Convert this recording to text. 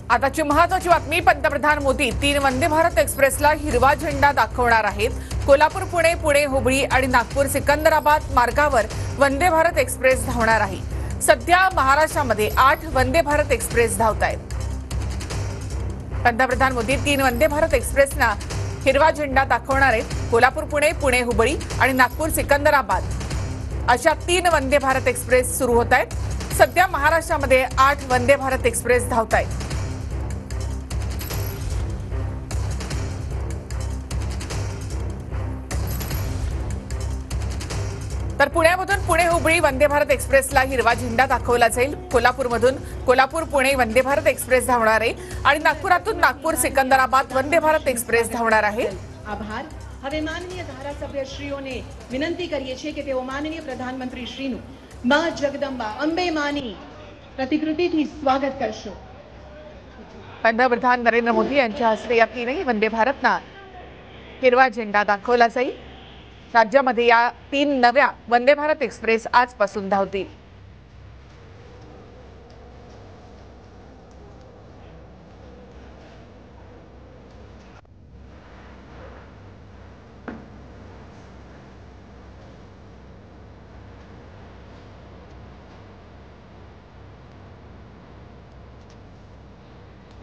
आताची महत्त्वाची बातमी, पंतप्रधान मोदी 3 वंदे भारत एक्सप्रेसला हिरवा झेंडा दाखवणार आहेत। कोल्हापूर पुणे, पुणे हुबळी आणि नागपूर सिकंदराबाद मार्गावर वंदे भारत एक्सप्रेस धावणार आहे। सध्या महाराष्ट्रामध्ये 8 वंदे भारत एक्सप्रेस धावत आहेत। पंतप्रधान मोदी 3 वंदे भारत एक्सप्रेसना हिरवा झेंडा दाखवणार आहेत। कोल्हापूर पुणे, पुणे हुबळी आणि नागपूर सिकंदराबाद अशा 3 वंदे भारत एक्सप्रेस सुरू होत आहेत। सध्या महाराष्ट्रामध्ये 8 वंदे भारत एक्सप्रेस धावत आहेत। तर पुण्यामधून पुणे हुबळी वंदे भारत एक्सप्रेसला हिरवा झेंडा दाखवला जाईल। कोल्हापूरमधून कोल्हापूर पुणे वंदे भारत एक्सप्रेस धावणार आहे आणि नागपुरातून नागपूर सिकंदराबाद वंदे भारत एक्सप्रेस धावणार आहे। आभार। હવે માનનીય ધારાસભ્યશ્રીઓને વિનંતી કરીએ છીએ કે તેઓ માનનીય પ્રધાનમંત્રી શ્રીનું માં જગદંબા અંબે માની પ્રતિકૃતિથી સ્વાગત કરશો। पंतप्रधान नरेंद्र मोदी यांच्या हस्ते या 3 वंदे भारतना हिरवा झेंडा दाखवला जाईल। राज्यामध्ये या 3 नव्या वंदे भारत एक्सप्रेस आजपासून धावतील।